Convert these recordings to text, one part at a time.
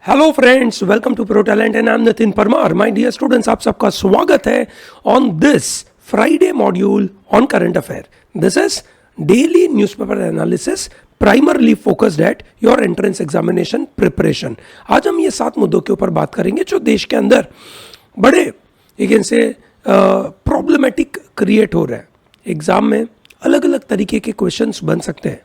Hello friends, welcome to Pro Talent and I am Nitin Parmar. My dear students, आप सबका स्वागत है on this Friday module on current affair. This is daily newspaper analysis primarily focused at your entrance examination preparation. आज हम ये 7 मुद्दों के ऊपर बात करेंगे जो देश के अंदर बड़े इनसे प्रॉब्लमेटिक क्रिएट हो रहे हैं। एग्जाम में अलग अलग तरीके के क्वेश्चंस बन सकते हैं।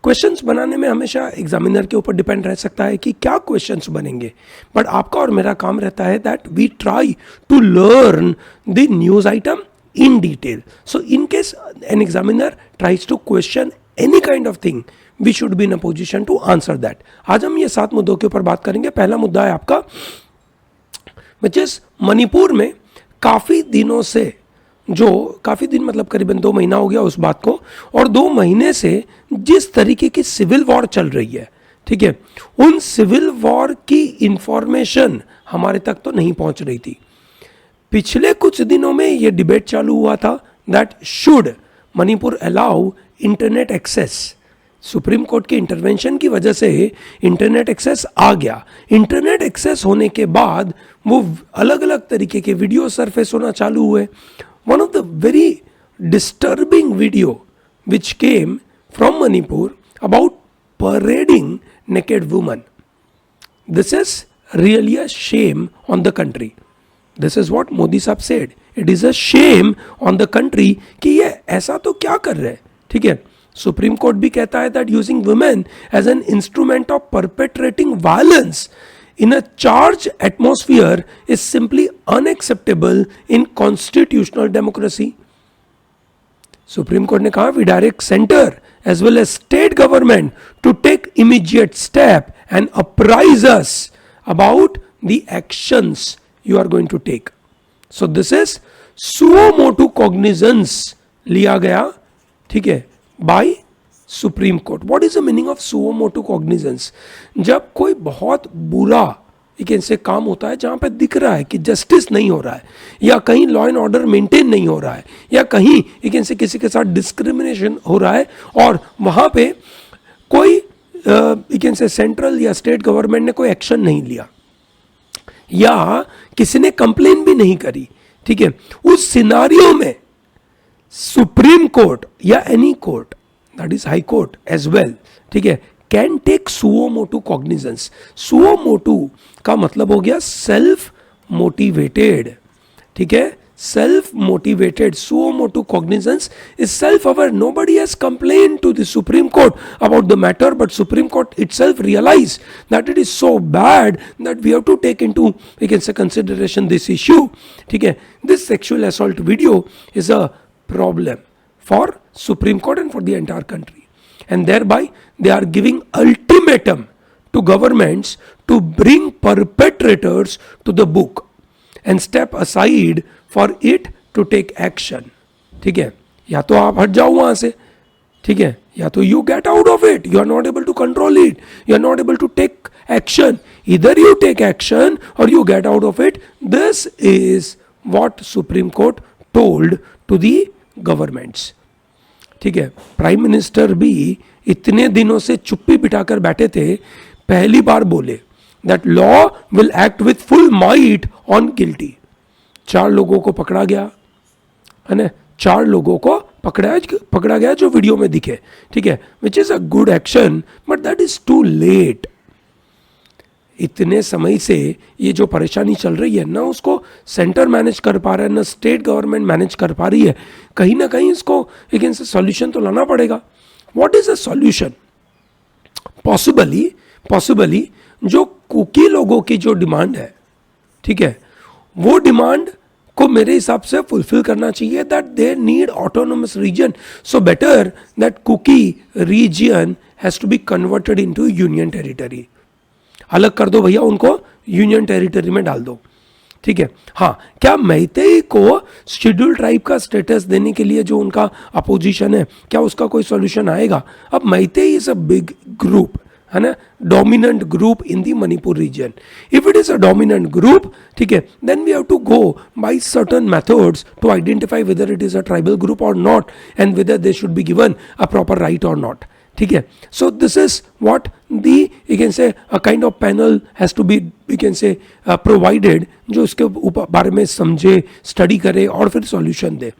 क्वेश्चंस बनाने में हमेशा एग्जामिनर के ऊपर डिपेंड रह सकता है कि क्या क्वेश्चंस बनेंगे, बट आपका और मेरा काम रहता है that we try to learn the news item in detail. So in case an examiner tries to question any kind of thing, we should be in a position to answer that. आज हम ये 7 मुद्दों के ऊपर बात करेंगे। पहला मुद्दा है आपका विच इज मणिपुर में काफ़ी दिनों से, जो काफ़ी दिन मतलब करीबन 2 महीना हो गया उस बात को, और 2 महीने से जिस तरीके की सिविल वॉर चल रही है, ठीक है, उन सिविल वॉर की इंफॉर्मेशन हमारे तक तो नहीं पहुंच रही थी। पिछले कुछ दिनों में ये डिबेट चालू हुआ था that should Manipur allow internet access. Supreme court के इंटरवेंशन की वजह से इंटरनेट एक्सेस आ गया। इंटरनेट एक्सेस होने के बाद वो अलग अलग तरीके के वीडियो सरफेस होना चालू हुए। One of the very disturbing video which came from Manipur about parading naked women. This is really a shame on the country. This is what Modi Sahab said. It is a shame on the country कि ये ऐसा तो क्या कर रहे हैं, ठीक है। सुप्रीम कोर्ट भी कहता है that using women as an instrument of perpetrating violence in a charged atmosphere is simply unacceptable in constitutional democracy. Supreme Court ने कहा we direct center as well as state government to take immediate step and apprise us about the actions you are going to take. So this is suo motu cognizance लिया गया, ठीक है, by supreme court. What is the meaning of suo motu cognizance? जब कोई बहुत बुरा एक ऐसे काम होता है जहां पे दिख रहा है कि जस्टिस नहीं हो रहा है, या कहीं लॉ एंड ऑर्डर मेंटेन नहीं हो रहा है, या कहीं एक ऐसे किसी के साथ डिस्क्रिमिनेशन हो रहा है, और वहां पे कोई एक ऐसे सेंट्रल या स्टेट गवर्नमेंट ने कोई एक्शन नहीं लिया, या किसी ने कंप्लेन भी नहीं करी, ठीक है, उस सिनारियो में सुप्रीम कोर्ट या any court, that is high court as well, ठीक है, can take suo motu cognizance. suo motu का मतलब हो गया सेल्फ मोटिवेटेड, ठीक है, self motivated. suo motu cognizance is self aware. Nobody has complained to the Supreme Court about the matter, but Supreme Court itself realized that it is so bad that we have to take into, we can say, consideration this issue, ठीक है। This sexual assault video is a problem for Supreme Court and for the entire country, and thereby they are giving ultimatum to governments to bring perpetrators to the book and step aside for it to take action, ठीक है। या तो आप हट जाओ वहां से, ठीक है, या तो you get out of it, you are not able to control it, you are not able to take action. Either you take action or you get out of it. This is what Supreme Court told to the governments, ठीक है। Prime minister भी इतने दिनों से चुप्पी बिठाकर बैठे थे, पहली बार बोले that law will act with full might on guilty. 4 लोगों को पकड़ा गया, है ना, 4 लोगों को पकड़ा गया जो वीडियो में दिखे, ठीक है, which is a good action, but that is too late. इतने समय से ये जो परेशानी चल रही है ना, उसको सेंटर मैनेज कर पा रहा है ना स्टेट गवर्नमेंट मैनेज कर पा रही है, कहीं ना कहीं इसको एक सॉल्यूशन तो लाना पड़ेगा। What is a solution? Possibly जो कुकी लोगों की जो डिमांड है, ठीक है, वो डिमांड को मेरे हिसाब से फुलफिल करना चाहिए that they need autonomous region. So better that Kuki region has to be converted into union territory. अलग कर दो भैया, उनको यूनियन टेरिटरी में डाल दो, ठीक है। हाँ, क्या मैतेई को शेड्यूल ट्राइब का स्टेटस देने के लिए जो उनका अपोजिशन है, क्या उसका कोई सॉल्यूशन आएगा? अब Meitei is a big group, है ना, dominant group in the Manipur region. If it is a dominant group, ठीक है, then we have to go by certain methods to identify whether it is a tribal group or not, and whether they should be given a proper right or not, ठीक है. So this is what the you can say a kind of panel has to B you can say provided, जो इसके बारे में समझे, study करे और फिर सॉल्यूशन दे.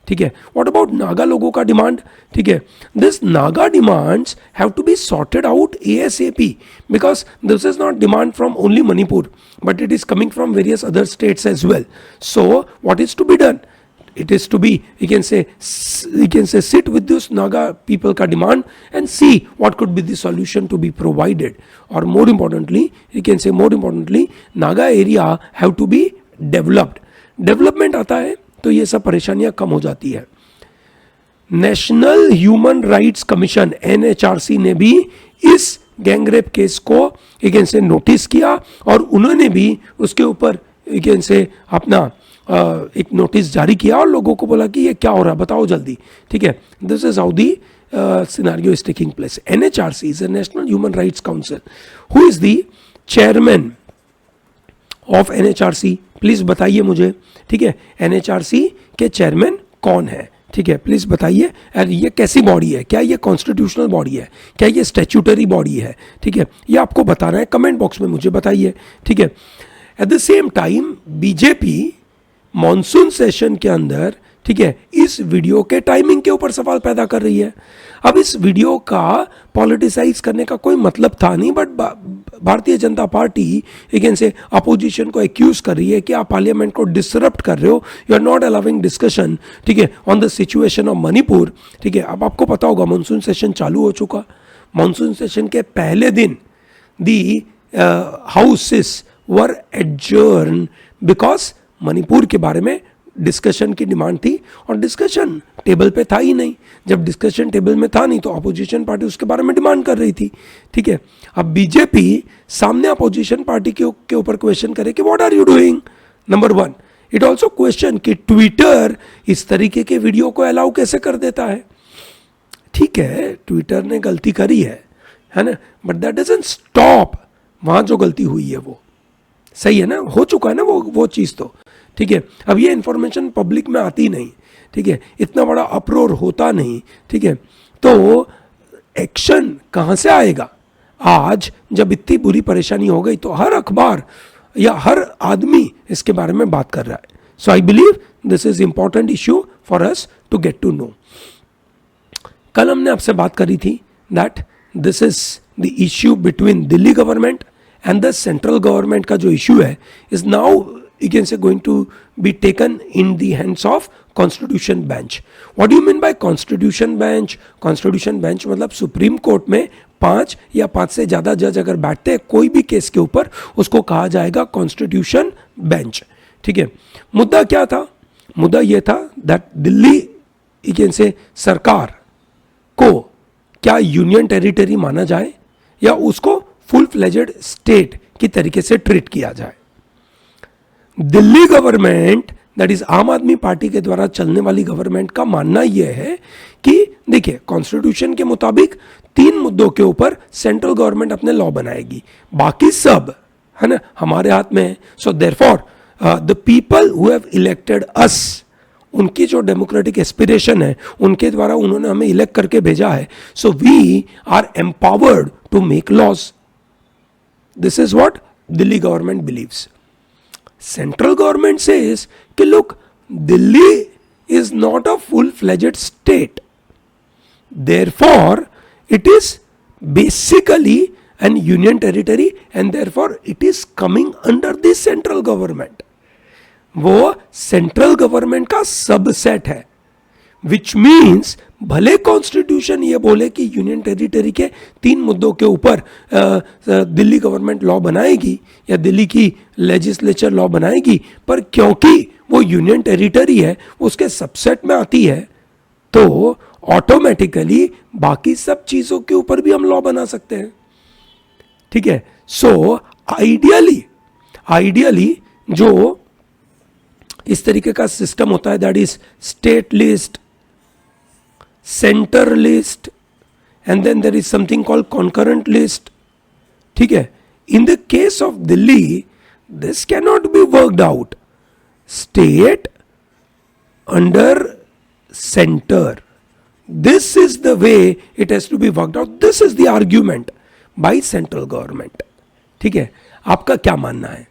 ठीक है. व्हाट अबाउट नागा लोगों का डिमांड? ठीक है. This Naga demands have to be sorted out ASAP because this is not demand from only Manipur but it is coming from various other states as well. So what is to be done? It is to be you can say sit with this Naga people ka demand and see what could be the solution to be provided, or more importantly Naga area have to be developed. Development आता है तो ये सब परेशानियां कम हो जाती है. National human rights commission NHRC ने भी इस गैंगरेप केस को यू कैन से नोटिस किया और उन्होंने भी उसके ऊपर यू कैन से अपना एक नोटिस जारी किया और लोगों को बोला कि ये क्या हो रहा है, बताओ जल्दी. ठीक है. This is how the scenario is taking place. NHRC is a national human rights council. Who is the chairman of NHRC? Please बताइए मुझे. ठीक है. NHRC के चेयरमैन कौन है? ठीक है, प्लीज बताइए. और ये कैसी बॉडी है? क्या ये कॉन्स्टिट्यूशनल बॉडी है? क्या ये स्टैट्यूटरी बॉडी है? ठीक है, ये आपको बताना है, कमेंट बॉक्स में मुझे बताइए. ठीक है. At the same time BJP monsoon session के अंदर ठीक है इस वीडियो के टाइमिंग के ऊपर सवाल पैदा कर रही है. अब इस वीडियो का पॉलिटिसाइज करने का कोई मतलब था नहीं, बट भारतीय जनता पार्टी एक से अपोजिशन को एक्यूज कर रही है कि आप पार्लियामेंट को डिसरप्ट कर रहे हो, you are not allowing discussion ठीक है on the situation of Manipur. ठीक है. अब आपको पता होगा मॉनसून सेशन चालू हो चुका. मॉनसून सेशन के पहले दिन the houses were adjourn because Manipur के बारे में डिस्कशन की डिमांड थी और डिस्कशन टेबल पे था ही नहीं. जब डिस्कशन टेबल में था नहीं तो अपोजिशन पार्टी उसके बारे में डिमांड कर रही थी. ठीक है. अब बीजेपी सामने अपोजिशन पार्टी के ऊपर क्वेश्चन करे कि what are you doing. Number one, it also question कि ट्विटर इस तरीके के वीडियो को अलाउ कैसे कर देता है. ठीक है, ट्विटर ने गलती करी है ना, बट दैट डजंट स्टॉप. वहां जो गलती हुई है वो सही है ना, हो चुका है ना वो चीज़ तो. ठीक है. अब ये इन्फॉर्मेशन पब्लिक में आती नहीं. ठीक है. इतना बड़ा अप्रोर होता नहीं. ठीक है. तो एक्शन कहाँ से आएगा? आज जब इतनी बुरी परेशानी हो गई तो हर अखबार या हर आदमी इसके बारे में बात कर रहा है. So I believe this is important issue for us to get to know. कल हमने आपसे बात करी थी that this is the issue between Delhi government and the central government का जो issue है is now you can say going to be taken in the hands of constitution bench. What do you mean by constitution bench? Constitution bench मतलब supreme court में 5 या 5 से ज़्यादा जज अगर बैठते हैं कोई भी केस के ऊपर उसको कहा जाएगा कॉन्स्टिट्यूशन बेंच. ठीक है. मुद्दा क्या था? मुद्दा ये था दैट दिल्ली यू कैन से सरकार को क्या यूनियन टेरिटरी माना जाए या उसको फुल फ्लेजेड स्टेट की तरीके से ट्रीट किया जाए. दिल्ली गवर्नमेंट दैट इज आम आदमी पार्टी के द्वारा चलने वाली गवर्नमेंट का मानना यह है कि देखिए कॉन्स्टिट्यूशन के मुताबिक 3 मुद्दों के ऊपर सेंट्रल गवर्नमेंट अपने लॉ बनाएगी, बाकी सब है ना हमारे हाथ में है. So therefore the people who have elected us, उनकी जो डेमोक्रेटिक एस्पिरेशन है उनके द्वारा उन्होंने हमें इलेक्ट करके भेजा है. So we are empowered to make laws. This is what Delhi government believes. Central government says कि look, Delhi is not a full-fledged state. Therefore, it is basically an union territory and therefore it is coming under the central government. वो central government का subset है. Which means भले constitution ये बोले कि union territory के 3 मुद्दों के ऊपर दिल्ली गवर्नमेंट लॉ बनाएगी या दिल्ली की लेजिस्लेचर लॉ बनाएगी, पर क्योंकि वो यूनियन टेरिटरी है उसके सबसेट में आती है तो ऑटोमेटिकली बाकी सब चीज़ों के ऊपर भी हम लॉ बना सकते हैं. ठीक है. सो आइडियली जो इस तरीके का सिस्टम होता है that is state list, centre list and then there is something called concurrent list. ठीक है. In the case of Delhi this can not be worked out. State under centre this is the way it has to be worked out, this is the argument by central government. ठीक है, आपका क्या मानना है?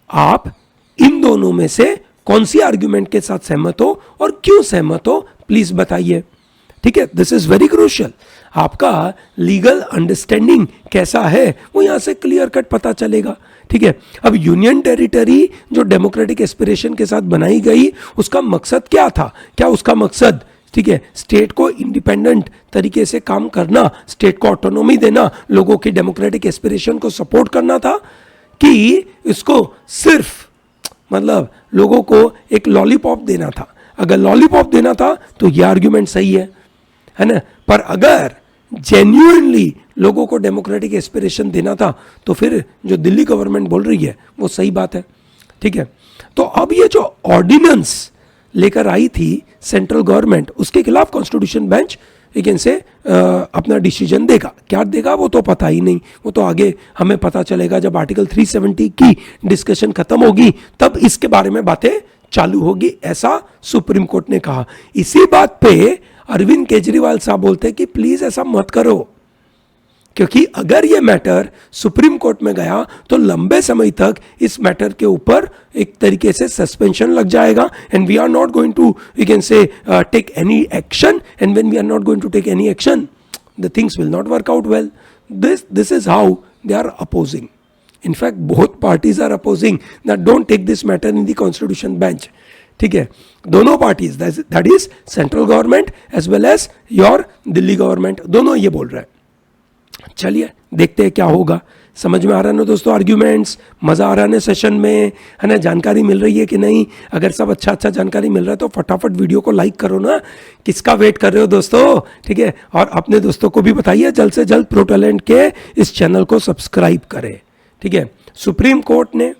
आप इन दोनों में से कौन सी आर्ग्यूमेंट के साथ सहमत हो और क्यों सहमत हो, प्लीज बताइए। ठीक है, दिस इज वेरी क्रूशियल। आपका लीगल अंडरस्टैंडिंग कैसा है वो यहां से क्लियर कट पता चलेगा। ठीक है, अब यूनियन टेरिटरी जो डेमोक्रेटिक एस्पिरेशन के साथ बनाई गई, उसका मकसद क्या था? क्या उसका मकसद, ठीक है, स्टेट को इंडिपेंडेंट तरीके से काम करना, स्टेट को ऑटोनॉमी देना, लोगों की डेमोक्रेटिक एस्पिरेशन को सपोर्ट करना था, कि इसको सिर्फ मतलब लोगों को एक लॉलीपॉप देना था? अगर लॉलीपॉप देना था तो यह आर्ग्यूमेंट सही है ना, पर अगर जेन्युइनली लोगों को डेमोक्रेटिक एस्पिरेशन देना था तो फिर जो दिल्ली गवर्नमेंट बोल रही है वो सही बात है। ठीक है, तो अब ये जो ऑर्डिनेंस लेकर आई थी सेंट्रल गवर्नमेंट, उसके खिलाफ कॉन्स्टिट्यूशन बेंच लेकिन से अपना डिसीजन देगा। क्या देगा वो तो पता ही नहीं, वो तो आगे हमें पता चलेगा जब आर्टिकल 370 की डिस्कशन खत्म होगी, तब इसके बारे में बातें चालू होगी, ऐसा सुप्रीम कोर्ट ने कहा। इसी बात पे अरविंद केजरीवाल साहब बोलते हैं कि प्लीज ऐसा मत करो, क्योंकि अगर ये मैटर सुप्रीम कोर्ट में गया तो लंबे समय तक इस मैटर के ऊपर एक तरीके से सस्पेंशन लग जाएगा, and we are not going to, we can say, take any action, and when we are not going to take any action, the things will not work out well. This is how they are opposing. In fact, both parties are opposing that don't take this matter in the constitution bench. ठीक है, दोनों parties, that is central government as well as your Delhi government, दोनों ये बोल रहे हैं। चलिए देखते हैं क्या होगा। समझ में आ रहा है ना दोस्तों आर्ग्यूमेंट्स? मजा आ रहा है ना सेशन में, है ना? जानकारी मिल रही है कि नहीं? अगर सब अच्छा जानकारी मिल रहा है तो फटाफट वीडियो को लाइक करो ना, किसका वेट कर रहे हो दोस्तों? ठीक है, और अपने दोस्तों को भी बताइए जल्द से जल्द प्रो टैलेंट के इस चैनल को सब्सक्राइब करें। ठीक है, सुप्रीम कोर्ट ने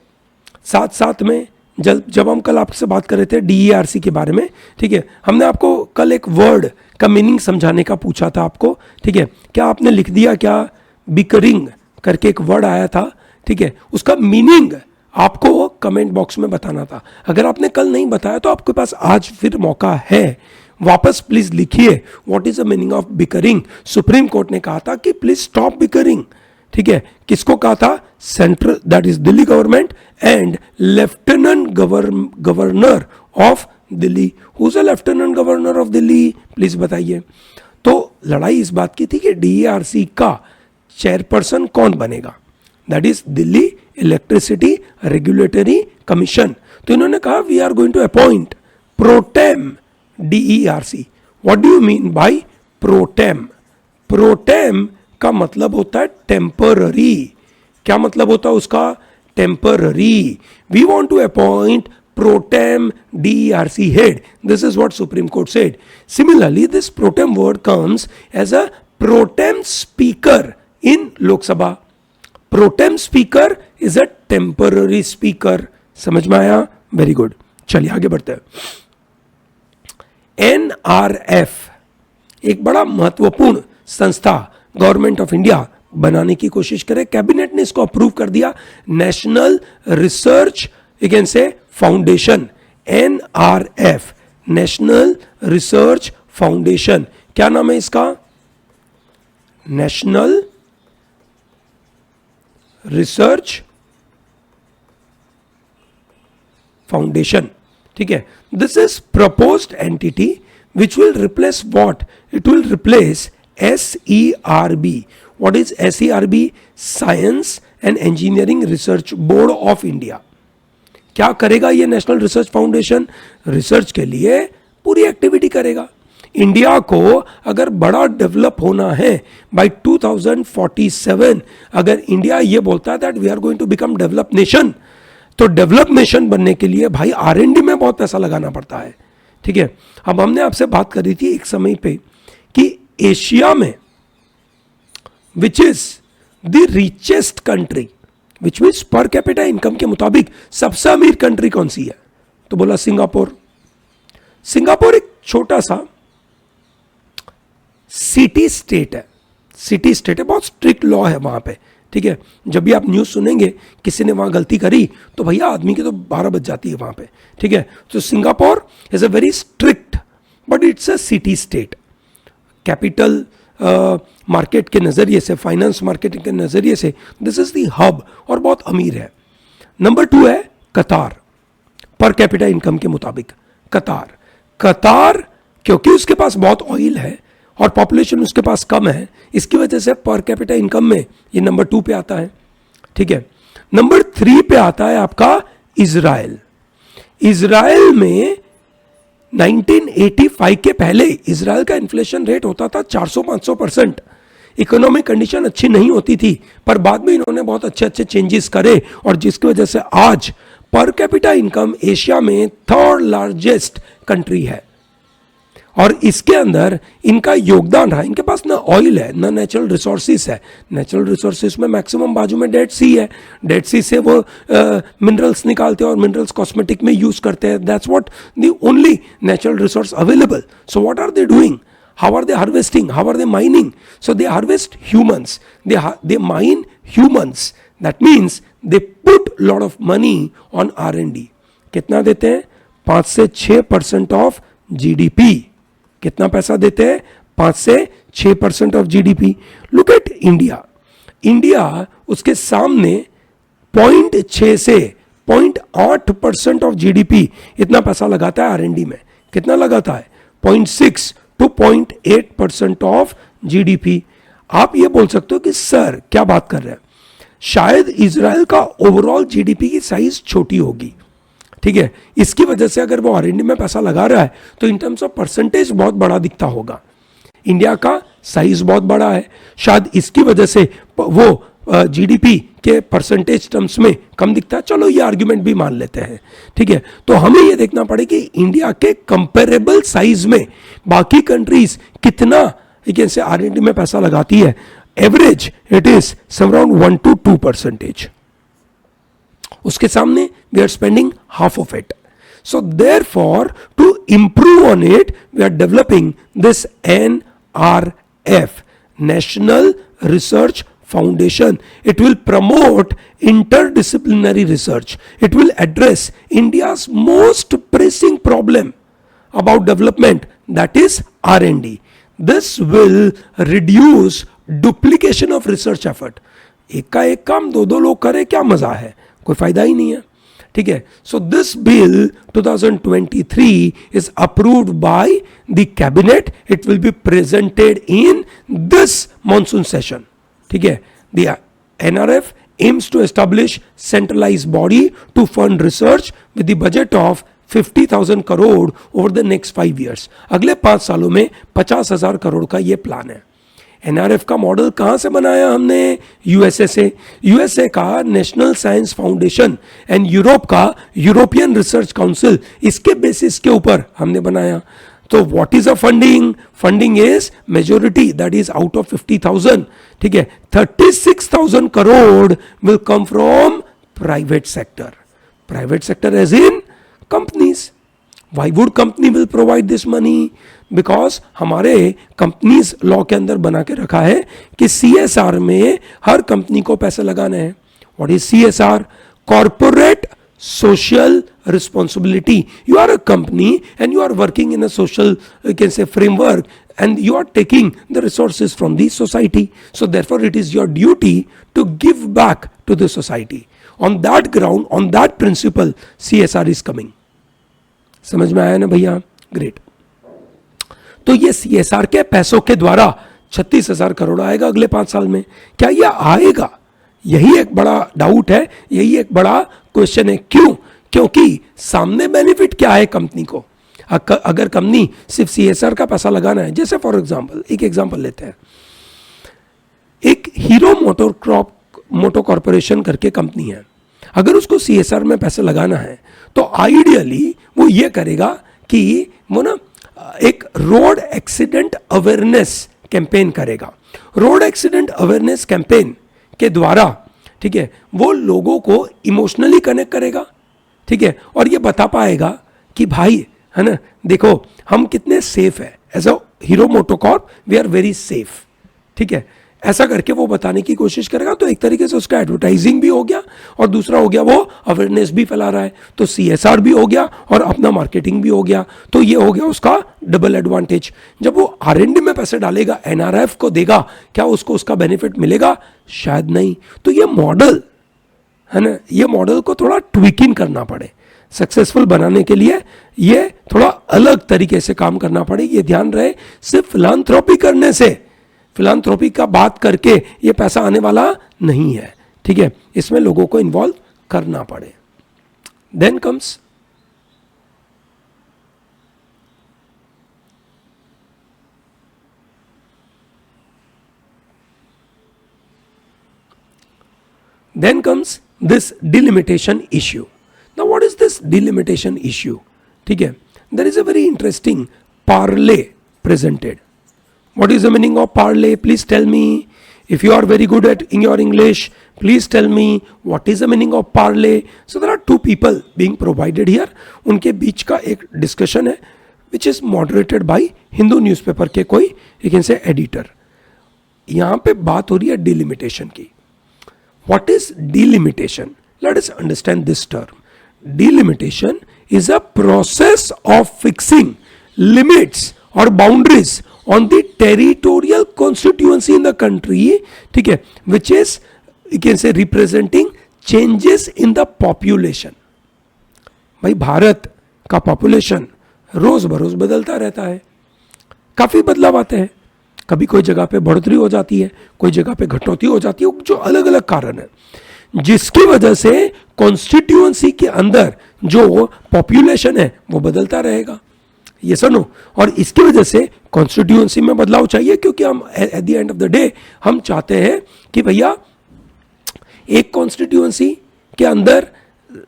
साथ में जब हम कल आपसे बात कर रहे थे DERC के बारे में, ठीक है, हमने आपको कल एक वर्ड का मीनिंग समझाने का पूछा था आपको। ठीक है, क्या आपने लिख दिया? क्या बिकरिंग करके एक वर्ड आया था, ठीक है, उसका मीनिंग आपको कमेंट बॉक्स में बताना था। अगर आपने कल नहीं बताया तो आपके पास आज फिर मौका है, वापस प्लीज लिखिए what is the meaning of bickering. Supreme court ने कहा था कि प्लीज स्टॉप बिकरिंग। ठीक है, किसको कहा था? Central, that is Delhi government and lieutenant governor of Delhi. Who is the lieutenant governor of Delhi, please बताइए। तो लड़ाई इस बात की थी कि DERC का चेयरपर्सन कौन बनेगा, that is Delhi electricity regulatory commission. तो इन्होंने कहा we are going to appoint pro tem DERC। What do you mean by pro tem? Pro tem का मतलब होता है टेम्पररी। क्या मतलब होता है उसका? Temporary. We want to appoint pro tem DERC head. This is what Supreme Court said. Similarly, this protem word comes as a protem speaker in Lok Sabha. Protem speaker is a temporary speaker. समझ में आया? Very good. चलिए आगे बढ़ते हैं। NRF एक बड़ा महत्वपूर्ण संस्था गवर्नमेंट ऑफ इंडिया बनाने की कोशिश करे, कैबिनेट ने इसको अप्रूव कर दिया। नेशनल रिसर्च अगेन से foundation, NRF, national research foundation. क्या नाम है इसका? National research foundation. ठीक है, this is proposed entity which will replace what? It will replace SERB. What is SERB? Science and Engineering Research Board of India. क्या करेगा ये नेशनल रिसर्च फाउंडेशन? रिसर्च के लिए पूरी एक्टिविटी करेगा। इंडिया को अगर बड़ा डेवलप होना है बाय 2047, अगर इंडिया ये बोलता है that we are going to become develop nation, तो डेवलप नेशन बनने के लिए भाई R&D में बहुत पैसा लगाना पड़ता है। ठीक है, अब हमने आपसे बात करी थी एक समय पे कि एशिया में which is the richest country, which means per capita income के मुताबिक सबसे अमीर कंट्री कौन सी है? तो बोला सिंगापुर। सिंगापुर एक छोटा सा सिटी स्टेट है, सिटी स्टेट है, बहुत स्ट्रिक्ट लॉ है वहां पे। ठीक है, जब भी आप न्यूज सुनेंगे किसी ने वहां गलती करी तो भैया आदमी की तो 12 बज जाती है वहां पे। ठीक है, तो Singapore is a very strict but it's a city state. Capital market के नज़रिए से, फाइनेंस मार्केट के नज़रिए से दिस इज द हब और बहुत अमीर है। नंबर 2 है कतार, पर कैपिटा इनकम के मुताबिक कतार क्योंकि उसके पास बहुत ऑयल है और पॉपुलेशन उसके पास कम है, इसकी वजह से पर कैपिटा इनकम में ये नंबर 2 पे आता है। ठीक है, नंबर 3 पे आता है आपका इजराइल। इजराइल में 1985 के पहले इजराइल का इन्फ्लेशन रेट होता था 400-500%। इकोनॉमिक कंडीशन अच्छी नहीं होती थी, पर बाद में इन्होंने बहुत अच्छे अच्छे चेंजेस करे और जिसकी वजह से आज पर कैपिटा इनकम एशिया में 3rd लार्जेस्ट कंट्री है। और इसके अंदर इनका योगदान रहा, इनके पास ना ऑयल है ना नेचुरल रिसोर्सेज है। नेचुरल रिसोर्सेज में मैक्सिमम बाजू में डेड सी है, डेड सी से वो मिनरल्स निकालते हैं और मिनरल्स कॉस्मेटिक में यूज करते हैं। That's what the only natural resource available. So what are they doing? How are they harvesting? How are they mining? So they harvest humans, they mine humans. That means they put lot of money on R&D। कितना देते हैं? 5 से 6% of GDP। कितना पैसा देते हैं? 5 से 6% of GDP। Look at India उसके सामने 0.6 से 0.8% ऑफ GDP इतना पैसा लगाता है R&D में। कितना लगाता है? 0.6 to 0.8% ऑफ GDP। आप ये बोल सकते हो कि सर क्या बात कर रहे हैं, शायद इजराइल का ओवरऑल GDP की साइज छोटी होगी, ठीक है, इसकी वजह से अगर वो R&D में पैसा लगा रहा है तो इन टर्म्स ऑफ परसेंटेज बहुत बड़ा दिखता होगा। इंडिया का साइज बहुत बड़ा है, शायद इसकी वजह से वो GDP के परसेंटेज टर्म्स में कम दिखता है। चलो ये आर्ग्यूमेंट भी मान लेते हैं, ठीक है। तो हमें ये देखना पड़े कि इंडिया के कंपेरेबल साइज में बाकी कंट्रीज कितना से R&D में पैसा लगाती है। Average it is some around 1 to 2%। उसके सामने we are spending half of it. So therefore, to improve on it, we are developing this NRF, National Research Foundation. It will promote interdisciplinary research. It will address India's most pressing problem about development, that is R&D. This will reduce duplication of research effort. एक का एक काम दो लोग करे, क्या मजा है, कोई फायदा ही नहीं है, ठीक है। So this bill 2023 is approved by the cabinet. It will be presented in this monsoon session, ठीक है। The NRF aims to establish centralized body to fund research with the budget of 50,000 crore over the next 5 years. अगले 5 सालों में 50,000 करोड़ का ये plan है। NRF का model कहाँ से बनाया हमने? USA से। USA का national science foundation and Europe का यूरोपियन रिसर्च काउंसिल, इसके बेसिस के ऊपर हमने बनाया। तो what is a funding? Funding is majority, that is out of 50,000, ठीक है। 36,000 crore will come from private sector. Private sector as in companies. Why would company will provide this money? Because हमारे companies law के अंदर बना के रखा है कि CSR में हर कंपनी को पैसे लगाने हैं। What is CSR? Corporate Social Responsibility. You are a company and you are working in a social, you can say, framework, and you are taking the resources from the society. So therefore it is your duty to give back to the society. On that ground, on that principle, CSR is coming. समझ में आया ना भैया? Great. तो ये CSR के पैसों के द्वारा 36,000 करोड़ आएगा अगले 5 साल में। क्या ये आएगा? यही एक बड़ा डाउट है, यही एक बड़ा क्वेश्चन है। क्यों? क्योंकि सामने बेनिफिट क्या है कंपनी को? अगर कंपनी सिर्फ CSR का पैसा लगाना है, जैसे फॉर एग्जांपल एक एग्जांपल लेते हैं, एक हीरो मोटो कॉर्पोरेशन करके कंपनी है, अगर उसको CSR में पैसे लगाना है तो आइडियली वो ये करेगा कि वो ना एक रोड एक्सीडेंट अवेयरनेस कैंपेन करेगा। रोड एक्सीडेंट अवेयरनेस कैंपेन के द्वारा, ठीक है, वो लोगों को इमोशनली कनेक्ट करेगा, ठीक है, और ये बता पाएगा कि भाई है ना, देखो हम कितने सेफ है। As a Hero MotoCorp we are very safe, ठीक है। ऐसा करके वो बताने की कोशिश करेगा। तो एक तरीके से उसका एडवर्टाइजिंग भी हो गया और दूसरा हो गया वो अवेयरनेस भी फैला रहा है, तो CSR भी हो गया और अपना मार्केटिंग भी हो गया। तो ये हो गया उसका डबल एडवांटेज। जब वो R&D में पैसे डालेगा, NRF को देगा, क्या उसको उसका बेनिफिट मिलेगा? शायद नहीं। तो ये मॉडल है ना, ये मॉडल को थोड़ा ट्विकिंग करना पड़े, सक्सेसफुल बनाने के लिए ये थोड़ा अलग तरीके से काम करना पड़े। ये ध्यान रहे, सिर्फ फिलांथ्रोपी करने से, फिलांथ्रोपी का बात करके ये पैसा आने वाला नहीं है, ठीक है, इसमें लोगों को इन्वॉल्व करना पड़े। Then comes this delimitation issue. Now what is this delimitation issue? ठीक है, there is a very interesting parlay presented. What is the meaning of parlay? Please tell me. If you are very good at in your English, please tell me what is the meaning of parlay. So there are two people being provided here. उनके बीच का एक discussion है, which is moderated by Hindu newspaper के कोई you can say editor. यहाँ पे बात हो रही है delimitation की. What is delimitation? Let us understand this term. Delimitation is a process of fixing limits or boundaries on the territorial constituency in the country, ठीक है, which is you can say representing changes in the population. भाई भारत का population रोज बरोज बदलता रहता है, काफी बदलाव आते हैं, कभी कोई जगह पे बढ़ोतरी हो जाती है, कोई जगह पे घटोतरी हो जाती है, जो अलग अलग कारण है, जिसकी वजह से कॉन्स्टिट्यूएंसी के अंदर जो पॉपुलेशन है वो बदलता रहेगा, ये सुनो। और इसकी वजह से कॉन्स्टिट्यूएंसी में बदलाव चाहिए, क्योंकि हम at the end of the day हम चाहते हैं कि भैया एक कॉन्स्टिट्यूएंसी के अंदर,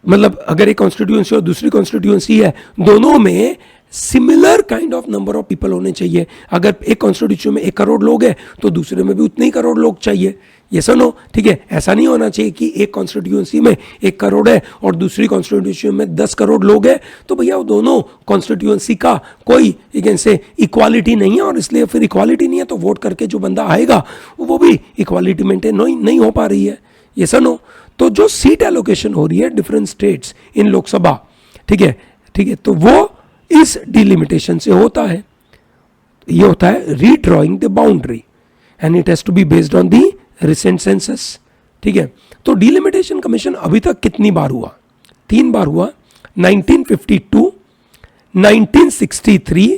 मतलब अगर एक कॉन्स्टिट्यूएंसी और दूसरी कॉन्स्टिट्यूएंसी है, दोनों में similar kind of number of people होने चाहिए। अगर एक कॉन्स्टिट्यूशन में 1 करोड़ लोग हैं तो दूसरे में भी उतने ही करोड़ लोग चाहिए, ये सुनो, ठीक है। ऐसा नहीं होना चाहिए कि एक कॉन्स्टिट्यूंसी में 1 करोड़ है और दूसरी कॉन्स्टिट्यूशन में 10 करोड़ लोग हैं, तो भैया वो दोनों कॉन्स्टिट्यूंसी का कोई से इक्वालिटी नहीं है, और इसलिए फिर इक्वालिटी नहीं है तो वोट करके जो बंदा आएगा वो भी इक्वालिटी मेंटेन नहीं हो पा रही है, ये सुनो। तो जो सीट एलोकेशन हो रही है डिफरेंट स्टेट्स इन लोकसभा, ठीक है, तो वो इस डिलिमिटेशन से होता है। ये होता है redrawing the boundary and it has to be based on the recent census, ठीक है। तो डिलिमिटेशन कमीशन अभी तक कितनी बार हुआ? 3 बार हुआ, 1952, 1963,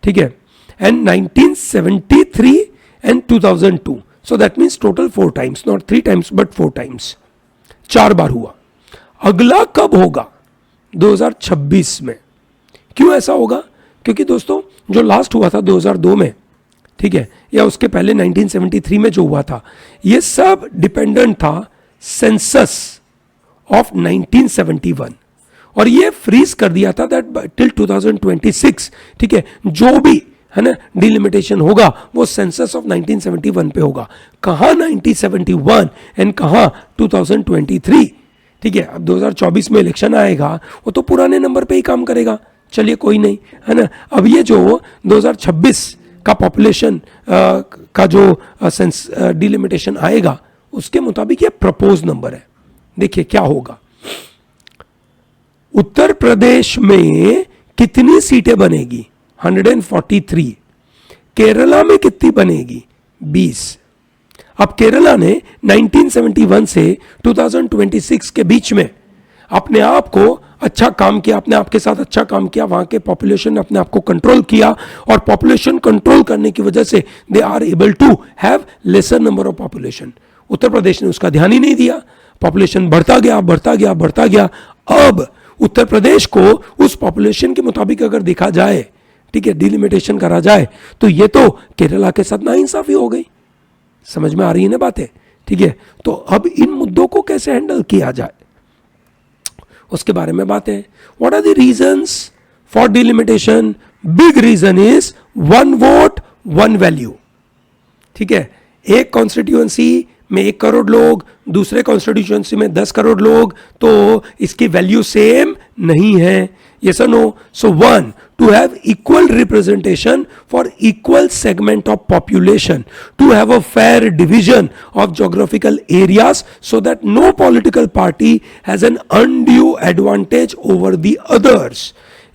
ठीक है, and 1973 and 2002। So that means total 4 times, not 3 times but 4 times, 4 बार हुआ। अगला कब होगा? 2026 में। क्यों ऐसा होगा? क्योंकि दोस्तों जो लास्ट हुआ था 2002 में, ठीक है, या उसके पहले 1973 में जो हुआ था, ये सब डिपेंडेंट था सेंसस ऑफ 1971, और ये फ्रीज कर दिया था दैट टिल 2026, ठीक है, जो भी है ना डिलिमिटेशन होगा वो सेंसस ऑफ 1971 पे होगा। कहाँ 1971 एंड कहाँ 2023, ठीक है। अब 2024 में इलेक्शन आएगा, वो तो पुराने नंबर पे ही काम करेगा, चलिए कोई नहीं, है ना। अब ये जो 2026 का पॉपुलेशन का जो डिलिमिटेशन आएगा उसके मुताबिक ये प्रपोज नंबर है। देखिए क्या होगा। उत्तर प्रदेश में कितनी सीटें बनेगी? 143। केरला में कितनी बनेगी? 20। अब केरला ने 1971 से 2026 के बीच में अपने आप को अच्छा काम किया, अपने आप के साथ अच्छा काम किया, वहां के पॉपुलेशन ने अपने आप को कंट्रोल किया, और पॉपुलेशन कंट्रोल करने की वजह से they are able to have lesser number of population. Uttar Pradesh ने उसका ध्यान ही नहीं दिया, पॉपुलेशन बढ़ता गया। अब उत्तर प्रदेश को उस पॉपुलेशन के मुताबिक अगर देखा जाए, ठीक है, डिलिमिटेशन करा जाए, तो ये तो केरला के साथ नाइंसाफी हो गई। समझ में आ रही है ना बातें, ठीक है। तो अब इन मुद्दों को कैसे हैंडल किया जाए उसके बारे में बात है। What are the reasons for delimitation? Big reason is 1 vote 1 value, ठीक है। एक कॉन्स्टिट्यूएंसी में 1 करोड़ लोग, दूसरे कॉन्स्टिट्यूशंसी में 10 करोड़ लोग, तो इसकी वैल्यू सेम नहीं है. Yes or no? So one, to have equal representation for equal segment of population, to have a fair division of geographical areas so that no political party has an undue advantage over the others.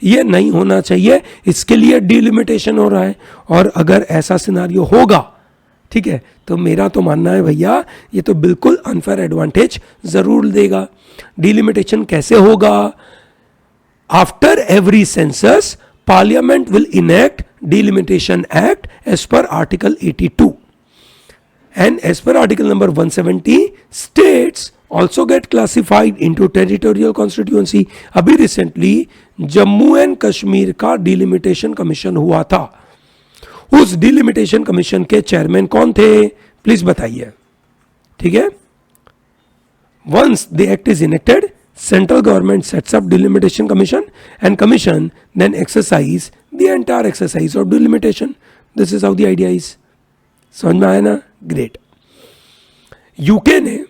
ये नहीं होना चाहिए, इसके लिए delimitation हो रहा है. और अगर ऐसा सिनारियो होगा, ठीक है, तो मेरा तो मानना है भैया ये तो बिल्कुल अनफेयर एडवांटेज जरूर देगा. डिलिमिटेशन कैसे होगा? After every census, Parliament will enact Delimitation Act as per Article 82. And as per Article number 170, states also get classified into territorial constituency. अभी recently जम्मू एंड कश्मीर का डिलिमिटेशन कमीशन हुआ था. उस डिलिमिटेशन कमीशन के चेयरमैन कौन थे? प्लीज बताइए. ठीक है. Once the act is enacted, central government sets up delimitation commission and commission then exercise the entire exercise of delimitation. This is how the idea is. समझ में आया ना? ग्रेट. यूके ने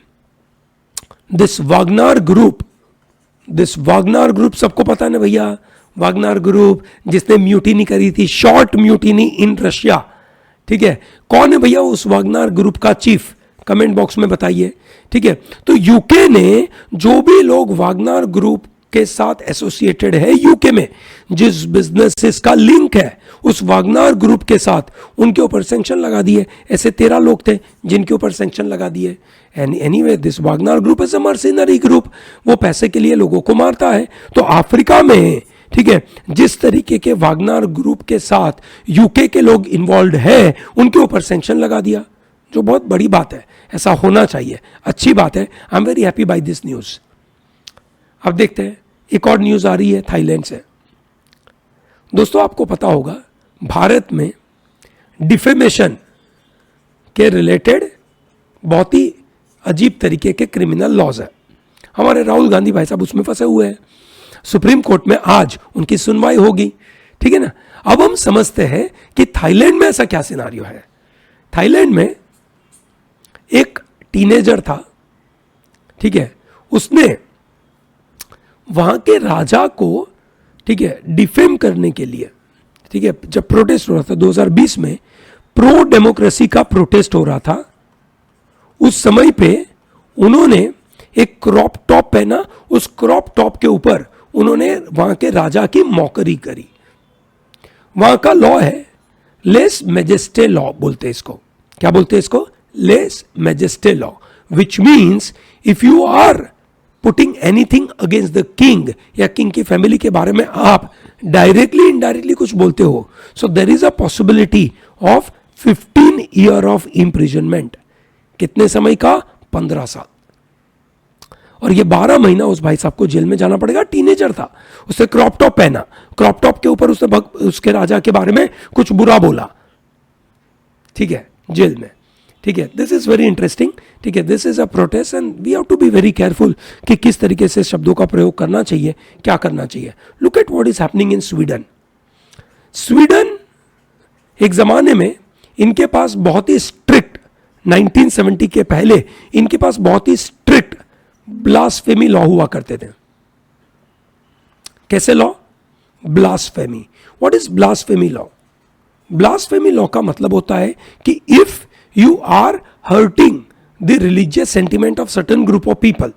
दिस वागनर ग्रुप सबको पता है ना भैया, वागनर ग्रुप जिसने म्यूटिनी करी थी, शॉर्ट म्यूटिनी इन रशिया. ठीक है, कौन है भैया उस वागनर ग्रुप का चीफ? कमेंट बॉक्स में बताइए. ठीक है, तो यूके ने जो भी लोग वागनर ग्रुप के साथ एसोसिएटेड है, यूके में जिस बिजनेसेस का लिंक है उस वागनर ग्रुप के साथ, उनके ऊपर सैंक्शन लगा दिए. ऐसे 13 लोग थे जिनके ऊपर सैंक्शन लगा दिए. And anyway this Wagner group is a mercenary group. वो पैसे के लिए लोगों को मारता है. तो अफ्रीका में, ठीक है, जिस तरीके के वागनर ग्रुप के साथ यूके के लोग इन्वॉल्व है, उनके ऊपर सैंक्शन लगा दिया, जो बहुत बड़ी बात है. ऐसा होना चाहिए, अच्छी बात है. I am very happy by this news. अब देखते हैं एक और न्यूज आ रही है थाईलैंड से. दोस्तों आपको पता होगा भारत में डिफेमेशन के रिलेटेड बहुत ही अजीब तरीके के क्रिमिनल लॉज है. हमारे राहुल गांधी भाई साहब उसमें फंसे हुए हैं. सुप्रीम कोर्ट में आज उनकी सुनवाई होगी. ठीक है ना. अब हम समझते हैं कि थाईलैंड में ऐसा क्या सिनारियो है. थाईलैंड में एक टीनेजर था, ठीक है, उसने वहां के राजा को, ठीक है, डिफेम करने के लिए, ठीक है, जब प्रोटेस्ट हो रहा था 2020 में, प्रो डेमोक्रेसी का प्रोटेस्ट हो रहा था, उस समय पे उन्होंने एक क्रॉप टॉप पहना. उस क्रॉप टॉप के ऊपर उन्होंने वहां के राजा की मौकरी करी. वहां का लॉ है लेस मेजेस्टे लॉ बोलते हैं इसको. क्या बोलते हैं इसको? Lese majeste law, which means if you are putting anything against the king या किंग की फैमिली के बारे में आप डायरेक्टली इनडायरेक्टली कुछ बोलते हो, so there is a possibility of 15 year of imprisonment. कितने समय का? 15 साल. और ये 12 महीना उस भाई साहब को जेल में जाना पड़ेगा. टीनेजर था, उसने क्रॉप टॉप पहना, क्रॉप टॉप के ऊपर उसने उसके राजा के बारे में कुछ बुरा बोला, ठीक है, जेल में. ठीक है, दिस इज वेरी इंटरेस्टिंग. ठीक है, this is a protest and we have to be very careful कि किस तरीके से शब्दों का प्रयोग करना चाहिए, क्या करना चाहिए. Look at what is happening in Sweden. Sweden एक जमाने में इनके पास बहुत ही स्ट्रिक्ट, 1970 के पहले इनके पास बहुत ही स्ट्रिक्ट ब्लास्फेमी लॉ हुआ करते थे. कैसे law? Blasphemy. What is blasphemy law? Blasphemy law का मतलब होता है कि if you are hurting the religious sentiment of certain group of people,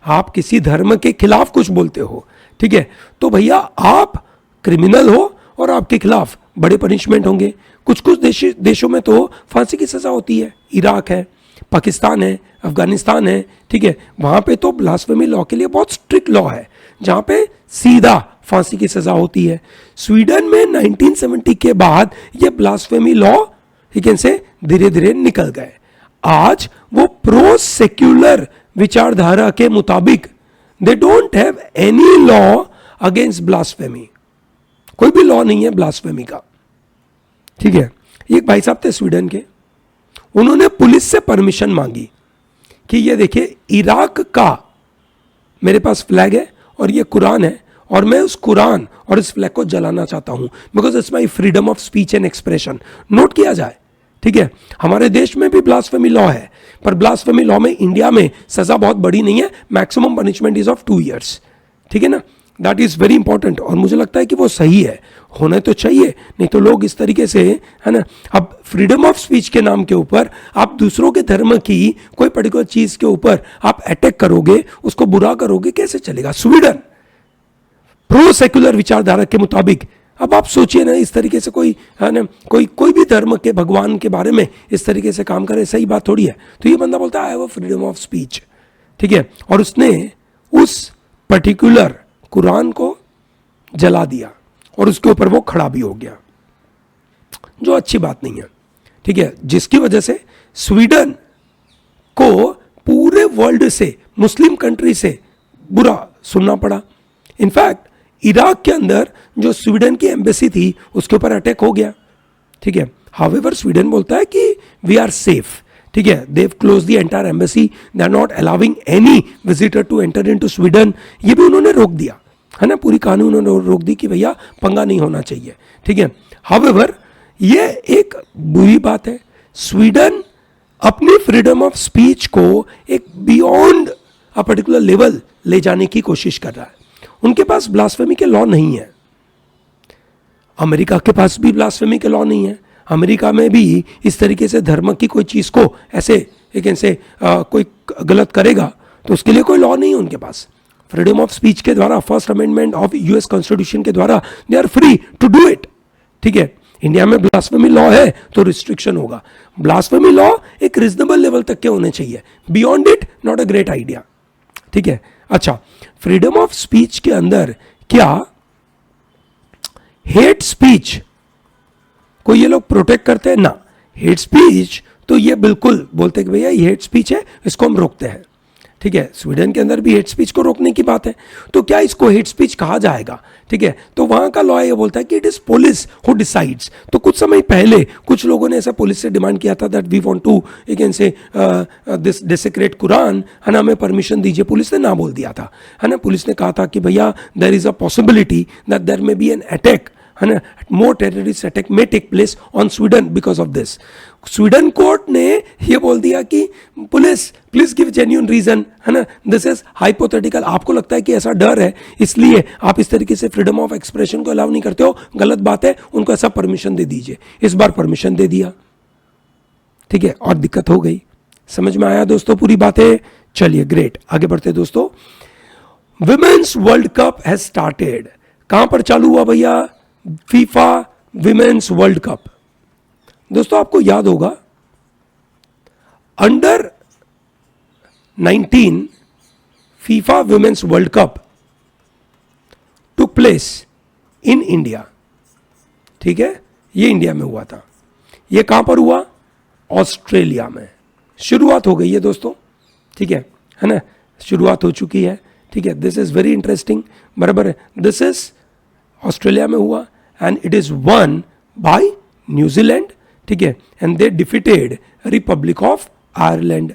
आप किसी धर्म के खिलाफ कुछ बोलते हो, ठीक है, तो भैया आप क्रिमिनल हो और आपके खिलाफ बड़े पनिशमेंट होंगे. कुछ कुछ देशों में तो फांसी की सजा होती है. इराक है, पाकिस्तान है, अफगानिस्तान है, ठीक है, वहां पे तो ब्लास्फेमी लॉ के लिए बहुत स्ट्रिक्ट लॉ है, जहां पे सीधा फांसी की सजा होती है. स्वीडन में 1970 के बाद ये ब्लास्फेमी लॉ, ठीक है, से धीरे धीरे निकल गए. आज वो प्रो सेक्युलर विचारधारा के मुताबिक they don't have any law against blasphemy. कोई भी लॉ नहीं है ब्लास्फेमी का. ठीक है, एक भाई साहब थे स्वीडन के, उन्होंने पुलिस से परमिशन मांगी कि ये देखिए इराक का मेरे पास फ्लैग है और ये कुरान है और मैं उस कुरान और इस फ्लैग को जलाना चाहता हूं because it's my freedom of speech and expression. Note किया जाए, ठीक है, हमारे देश में भी ब्लास्फेमी लॉ है, पर ब्लास्फेमी लॉ में इंडिया में सजा बहुत बड़ी नहीं है, maximum punishment is of 2 years, ठीक है ना, दैट इज वेरी इंपॉर्टेंट। और मुझे लगता है कि वो सही है, होना तो चाहिए, नहीं तो लोग इस तरीके से, है ना, अब फ्रीडम ऑफ स्पीच के नाम के ऊपर आप दूसरों के धर्म की कोई पर्टिकुलर चीज के ऊपर आप अटैक करोगे, उसको बुरा करोगे, कैसे चलेगा। स्वीडन प्रो सेक्युलर विचारधारा के मुताबिक, अब आप सोचिए ना, इस तरीके से कोई, है ना, कोई भी धर्म के भगवान के बारे में इस तरीके से काम करे, सही बात थोड़ी है। तो ये बंदा बोलता है I have freedom of speech, ठीक है, और उसने उस पर्टिकुलर कुरान को जला दिया और उसके ऊपर वो खड़ा भी हो गया, जो अच्छी बात नहीं है, ठीक है, जिसकी वजह से स्वीडन को पूरे वर्ल्ड से, मुस्लिम कंट्री से बुरा सुनना पड़ा। इनफैक्ट इराक के अंदर जो स्वीडन की एम्बेसी थी उसके ऊपर अटैक हो गया, ठीक है। हाउएवर स्वीडन बोलता है कि वी आर सेफ, ठीक है, they close the entire embassy, they are not allowing any visitor to enter into Sweden, ये भी उन्होंने रोक दिया, है ना, पूरी कानून उन्होंने रोक दी कि भैया पंगा नहीं होना चाहिए, ठीक है। हाउएवर ये एक बुरी बात है, स्वीडन अपनी फ्रीडम ऑफ स्पीच को एक बियॉन्ड अ पर्टिकुलर लेवल ले जाने की कोशिश कर रहा है। उनके पास ब्लास्फेमी के लॉ नहीं है, अमेरिका के पास भी ब्लास्फेमी के लॉ नहीं है। अमेरिका में भी इस तरीके से धर्म की कोई चीज को ऐसे कोई गलत करेगा तो उसके लिए कोई लॉ नहीं है उनके पास। फ्रीडम ऑफ स्पीच के द्वारा, first amendment of US constitution के द्वारा they are free to do it, ठीक है। इंडिया में ब्लास्फेमी लॉ है तो रिस्ट्रिक्शन होगा। ब्लास्फेमी लॉ एक रीजनेबल लेवल तक के होने चाहिए, beyond it not a great idea, ठीक है। अच्छा, फ्रीडम ऑफ स्पीच के अंदर क्या हेट स्पीच को ये लोग प्रोटेक्ट करते हैं ना? हेट स्पीच तो ये बिल्कुल बोलते हैं कि भैया ये हेट स्पीच है, इसको हम रोकते हैं, ठीक है। स्वीडन के अंदर भी हेट स्पीच को रोकने की बात है, तो क्या इसको हेट स्पीच कहा जाएगा, ठीक है। तो वहां का लॉ ये बोलता है कि it is police who decides. तो कुछ समय पहले कुछ लोगों ने ऐसा पुलिस से डिमांड किया था दैट वी वांट टू से दिस डिसेक्रेट कुरान, है ना, हमें परमिशन दीजिए। पुलिस ने ना बोल दिया था, है ना। पुलिस ने कहा था कि भैया there is a possibility that there may be an attack, है ना, more terrorist attack may take place on Sweden because of this. Sweden court ने ये बोल दिया कि police please give genuine reason, है ना, दिस इज हाइपोथेटिकल। आपको लगता है कि ऐसा डर है इसलिए आप इस तरीके से फ्रीडम ऑफ एक्सप्रेशन को अलाउ नहीं करते हो, गलत बात है, उनको ऐसा परमिशन दे दीजिए। इस बार परमिशन दे दिया, ठीक है, और दिक्कत हो गई। समझ में आया दोस्तों पूरी बातें? चलिए ग्रेट, आगे बढ़ते दोस्तों। Women's world cup has started. कहां पर चालू हुआ भैया? FIFA women's world cup. दोस्तों आपको याद होगा under 19 FIFA women's world cup took place in India, ठीक है, ये इंडिया में हुआ था। ये कहां पर हुआ? ऑस्ट्रेलिया में। शुरुआत हो गई है दोस्तों, ठीक है ना, शुरुआत हो चुकी है, ठीक है। दिस इज वेरी इंटरेस्टिंग, बराबर है। दिस इज ऑस्ट्रेलिया में हुआ and it is one by New Zealand, ठीक है, and they defeated Republic of Ireland,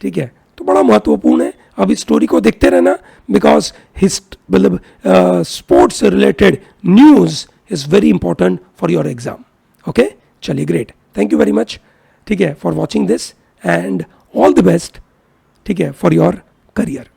ठीक है। तो बड़ा महत्वपूर्ण है, अब इस स्टोरी को देखते रहना बिकॉज मतलब sports related news is very important for your exam. Okay, चलिए great, thank you very much, ठीक है, for watching this and all the best, ठीक है, फॉर योर करियर।